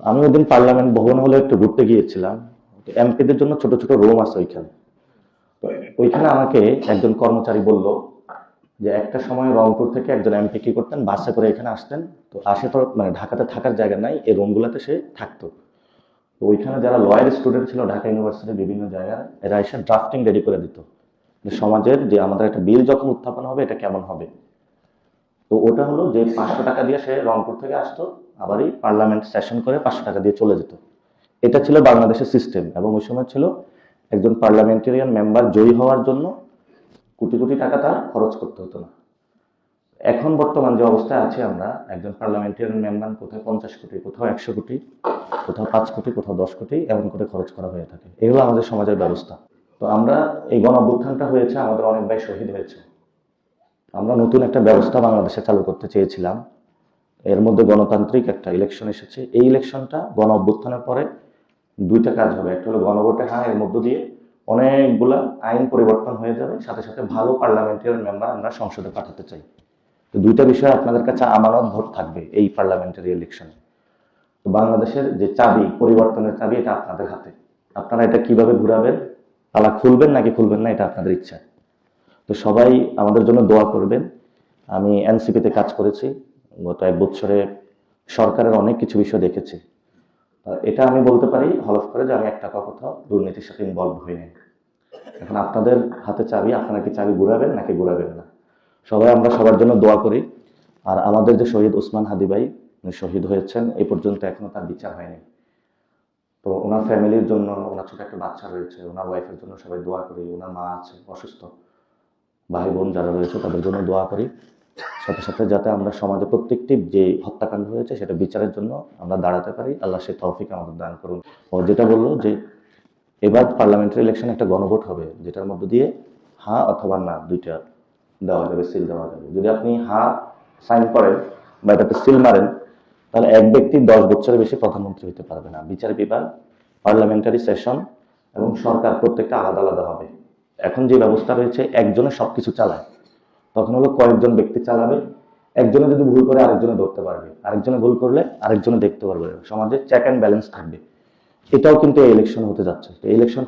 আমি ওইদিন পার্লামেন্ট ভবন হলে একটু ঘুরতে গিয়েছিলাম। এমপিদের জন্য ছোট ছোট রুম আছে ওইখানে। তো ওইখানে আমাকে একজন কর্মচারী বলল যে একটা সময় রংপুর থেকে একজন এমপি কি করতেন, বাসে করে এখানে আসতেন। তো আসে তো মানে ঢাকাতে থাকার জায়গা নাই, এই রুমগুলোতে সে থাকতো। তো ওইখানে যারা লয়ার স্টুডেন্ট ছিল ঢাকা ইউনিভার্সিটির বিভিন্ন জায়গায়, এরা এসে ড্রাফটিং রেডি করে দিত যে সমাজের যে আমাদের একটা বিল যখন উত্থাপন হবে এটা কেমন হবে। তো ওটা হলো যে 500 টাকা দিয়ে সে রংপুর থেকে আসতো, আবারই পার্লামেন্ট সেশন করে 500 টাকা দিয়ে চলে যেত। এটা ছিল বাংলাদেশের সিস্টেম। এবং ওই সময় ছিল একজন পার্লামেন্টেরিয়ান মেম্বার জয়ী হওয়ার জন্য কোটি কোটি টাকা তার খরচ করতে হতো না। এখন বর্তমান যে অবস্থায় আছি আমরা, একজন পার্লামেন্টেরিয়ান মেম্বার কোথাও 50 কোটি, কোথাও 100 কোটি, কোথাও 5 কোটি, কোথাও 10 কোটি এমন করে খরচ করা হয়ে থাকে। এগুলো আমাদের সমাজের ব্যবস্থা। তো আমরা এই গণ অভ্যুত্থানটা হয়েছে, আমাদের অনেক ভাই শহীদ হয়েছে। আমরা নতুন একটা ব্যবস্থা বাংলাদেশে চালু করতে চেয়েছিলাম। এর মধ্যে গণতান্ত্রিক একটা ইলেকশন এসেছে। এই ইলেকশনটা গণ অভ্যুত্থানের পরে দুইটা কাজ হবে। একটা হলো গণভোটে হ্যাঁ, এর মধ্য দিয়ে অনেকগুলা আইন পরিবর্তন হয়ে যাবে, সাথে সাথে ভালো পার্লামেন্টারি মেম্বার আমরা সংসদে পাঠাতে চাই। তো দুইটা বিষয় আপনাদের কাছে আমানত ভোট থাকবে এই পার্লামেন্টারি ইলেকশনে। তো বাংলাদেশের যে চাবি, পরিবর্তনের চাবি, এটা আপনাদের হাতে। আপনারা এটা কিভাবে ঘুরাবেন, তালা খুলবেন নাকি খুলবেন না, এটা আপনাদের ইচ্ছা। তো সবাই আমাদের জন্য দোয়া করবেন। আমি এনসিপিতে কাজ করেছি গত 1 বছরে, সরকারের অনেক কিছু বিষয় দেখেছি। এটা আমি বলতে পারি হলফ করে যে আমি একটা কোথাও দুর্নীতির সাথে ইনভলভ হইনি। এখন আপনাদের হাতে চাবি, আপনারা কি চাবি ঘুরাবেন নাকি ঘুরাবেন না। সবাই আমরা সবার জন্য দোয়া করি। আর আমাদের যে শহীদ ওসমান হাদি ভাই, উনি শহীদ হয়েছেন, এই পর্যন্ত এখনো তার বিচার হয়নি। তো ওনার ফ্যামিলির জন্য, ওনার ছোট একটা বাচ্চা রয়েছে, ওনার ওয়াইফের জন্য সবাই দোয়া করি। ওনার মা আছে অসুস্থ, ভাই বোন যারা রয়েছে তাদের জন্য দোয়া করি। সাথে সাথে যাতে আমরা সমাজে প্রত্যেকটি যে হত্যাকাণ্ড হয়েছে সেটা বিচারের জন্য আমরা দাঁড়াতে পারি, আল্লাহ সেই তৌফিক আমাদের দান করুন। ও যেটা বললো যে এবার পার্লামেন্টারি ইলেকশন একটা গণভোট হবে, যেটার মধ্য দিয়ে হ্যাঁ অথবা না দুইটা দেওয়া যাবে, সিল দেওয়া যাবে। যদি আপনি হ্যাঁ সাইন করেন বা এটাতে সিল মারেন, তাহলে এক ব্যক্তি 10 বছরের বেশি প্রধানমন্ত্রী হতে পারবে না। বিচার বিভাগ, পার্লামেন্টারি সেশন এবং সরকার প্রত্যেকটা আলাদা আলাদা হবে। এখন যে ব্যবস্থা রয়েছে একজনে সবকিছু চালায়, তখন হলো কয়েকজন ব্যক্তি চালাবে। একজনে যদি ভুল করে আরেকজনে ধরতে পারবে, আরেকজনে ভুল করলে আরেকজনে দেখতে পারবে। সমাজে চেক অ্যান্ড ব্যালেন্স থাকবে। এটাও কিন্তু এই ইলেকশন হতে যাচ্ছে। এই ইলেকশন